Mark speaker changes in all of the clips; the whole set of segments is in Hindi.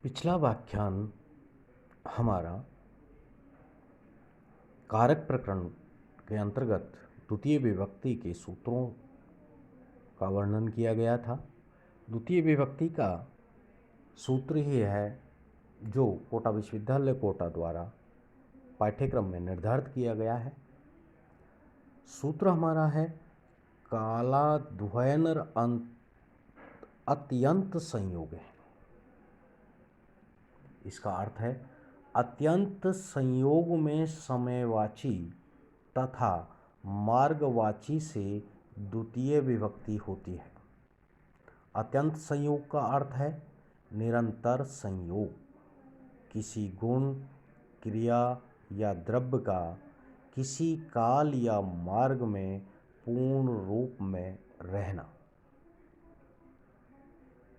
Speaker 1: पिछला व्याख्यान हमारा कारक प्रकरण के अंतर्गत द्वितीय विभक्ति के सूत्रों का वर्णन किया गया था। द्वितीय विभक्ति का सूत्र ही है जो कोटा विश्वविद्यालय कोटा द्वारा पाठ्यक्रम में निर्धारित किया गया है। सूत्र हमारा है कालाद्वयनर अत्यंत संयोग है। इसका अर्थ है अत्यंत संयोग में समयवाची तथा मार्गवाची से द्वितीय विभक्ति होती है। अत्यंत संयोग का अर्थ है निरंतर संयोग, किसी गुण, क्रिया या द्रव्य का किसी काल या मार्ग में पूर्ण रूप में रहना।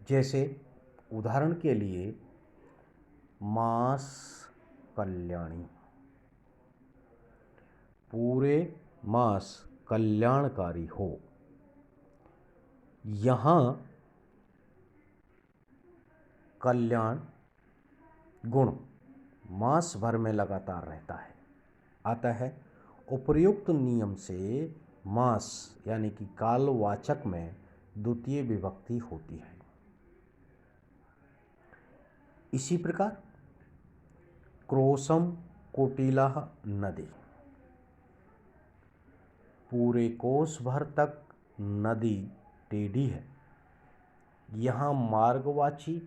Speaker 1: जैसे उदाहरण के लिए मास कल्याणी, पूरे मास कल्याणकारी हो। यहाँ कल्याण गुण मास भर में लगातार रहता है, अतः उपर्युक्त नियम से मास यानी कि कालवाचक में द्वितीय विभक्ति होती है। इसी प्रकार क्रोशम कोटिला नदी, पूरे कोस भर तक नदी टेढ़ी है। यहाँ मार्गवाची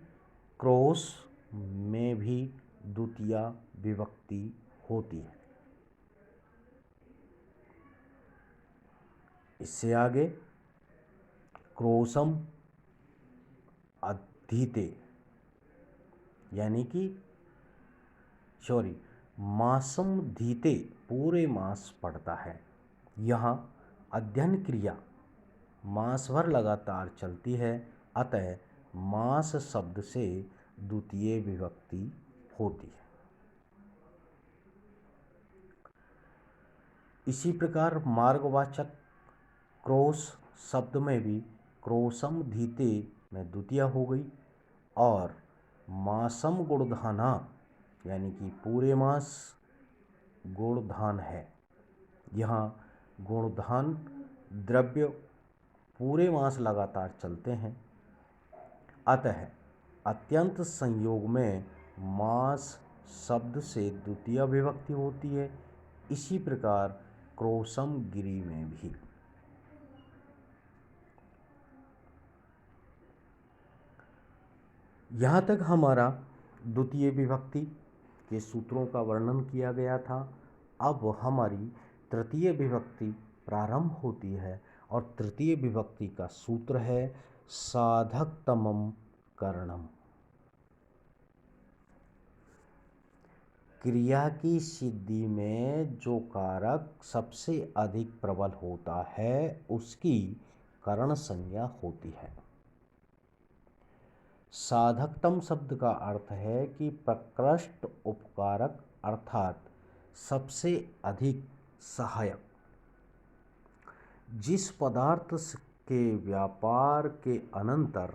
Speaker 1: क्रोश में भी द्वितीय विभक्ति होती है। इससे आगे क्रोशम अधीते यानी कि मासम धीते पूरे मास पड़ता है। यहाँ अध्ययन क्रिया मास भर लगातार चलती है, अतः मास शब्द से द्वितीय विभक्ति होती है। इसी प्रकार मार्गवाचक क्रोश शब्द में भी क्रोशम धीते में द्वितीय हो गई और मासम गुणधाना यानी कि पूरे मास गुणधान है। यहाँ गुणधान द्रव्य पूरे मास लगातार चलते हैं, अतः अत्यंत संयोग में मास शब्द से द्वितीय विभक्ति होती है। इसी प्रकार क्रोशम गिरी में भी। यहाँ तक हमारा द्वितीय विभक्ति के सूत्रों का वर्णन किया गया था। अब हमारी तृतीय विभक्ति प्रारंभ होती है और तृतीय विभक्ति का सूत्र है साधकतमम करणम। क्रिया की सिद्धि में जो कारक सबसे अधिक प्रबल होता है उसकी करण संज्ञा होती है। साधकतम शब्द का अर्थ है कि प्रकृष्ट उपकारक अर्थात सबसे अधिक सहायक। जिस पदार्थ के व्यापार के अनंतर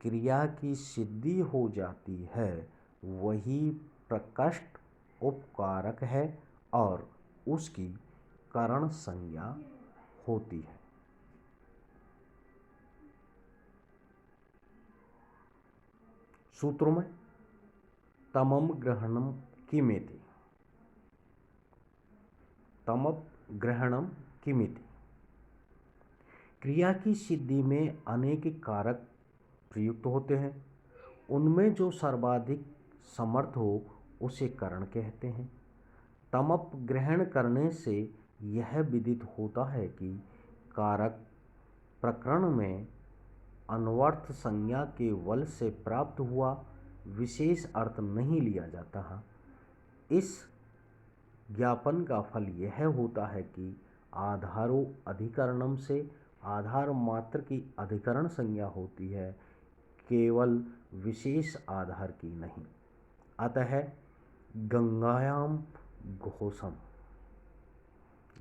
Speaker 1: क्रिया की सिद्धि हो जाती है वही प्रकृष्ट उपकारक है और उसकी करण संज्ञा होती है। सूत्रों में तमम ग्रहणम किमेति, तमप ग्रहणम किमिति। क्रिया की सिद्धि में अनेक कारक प्रयुक्त होते हैं, उनमें जो सर्वाधिक समर्थ हो उसे करण कहते हैं। तमप ग्रहण करने से यह विदित होता है कि कारक प्रकरण में अन्वर्थ संज्ञा के बल से प्राप्त हुआ विशेष अर्थ नहीं लिया जाता है। इस ज्ञापन का फल यह होता है कि आधारो अधिकरणम से आधार मात्र की अधिकरण संज्ञा होती है, केवल विशेष आधार की नहीं। अतः गंगायाम घोषम,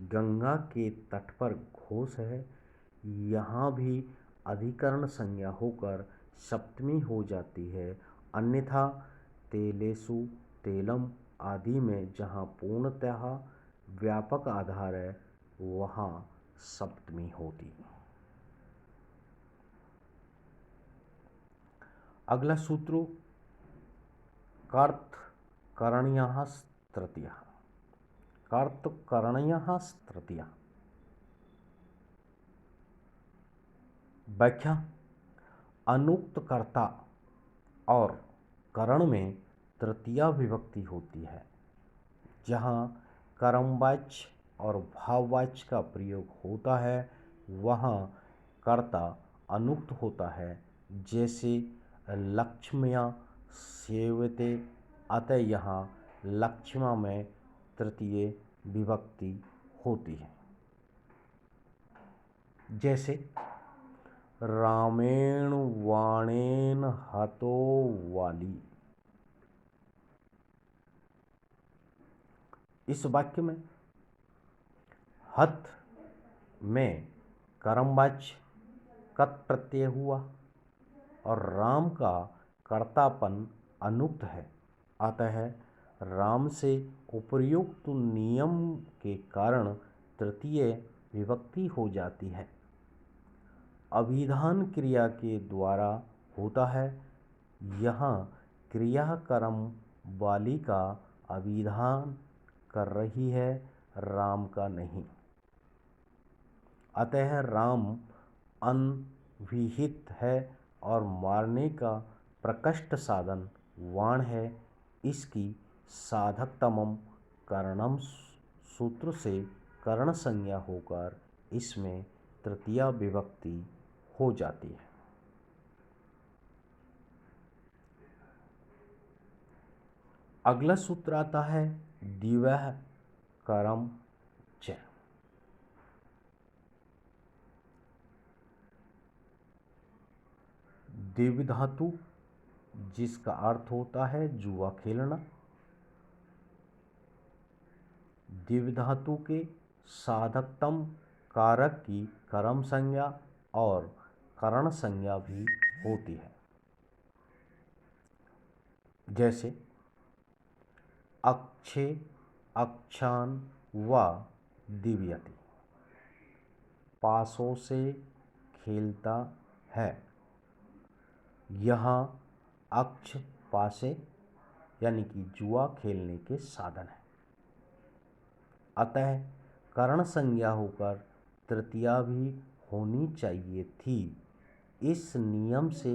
Speaker 1: गंगा के तट पर घोष है, यहाँ भी अधिकरण संज्ञा होकर सप्तमी हो जाती है अन्यथा तेलेसु तेलम आदि में जहाँ पूर्णतः व्यापक आधार है वहाँ सप्तमी होती। अगला सूत्र कर्त करणीयः तृतीयः। कर्त करणीयः तृतीयः। व्याख्या। अनुक्त कर्ता और करण में तृतीया विभक्ति होती है। जहाँ कर्मवाच्य और भाववाच्य का प्रयोग होता है वहाँ कर्ता अनुक्त होता है। जैसे लक्ष्म्या सेवते, अतः यहाँ लक्ष्मा में तृतीय विभक्ति होती है। जैसे रामेण वाणेन हतो वाली। इस वाक्य में हत में कर्मवाच्य कत प्रत्यय हुआ और राम का कर्तापन अनुक्त है, अतः राम से उपर्युक्त नियम के कारण तृतीय विभक्ति हो जाती है। अभिधान क्रिया के द्वारा होता है। यहाँ क्रिया कर्म वाली का अभिधान कर रही है, राम का नहीं। अतः राम अनभिहित है और मारने का प्रकृष्ट साधन वाण है। इसकी साधकतमम करणम सूत्र से करण संज्ञा होकर इसमें तृतीया विभक्ति हो जाती है। अगला सूत्र आता है दिवः करम च। दिव्य धातु जिसका अर्थ होता है जुआ खेलना, दिव्य धातु के साधकतम कारक की कर्म संज्ञा और करण संज्ञा भी होती है। जैसे अक्षे अक्षान व दिव्यति, पासों से खेलता है। यहाँ अक्ष पासे यानी कि जुआ खेलने के साधन है, अतः करण संज्ञा होकर तृतीया भी होनी चाहिए थी। इस नियम से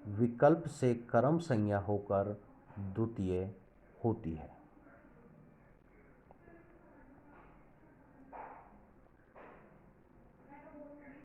Speaker 1: विकल्प से कर्म संज्ञा होकर द्वितीय होती है।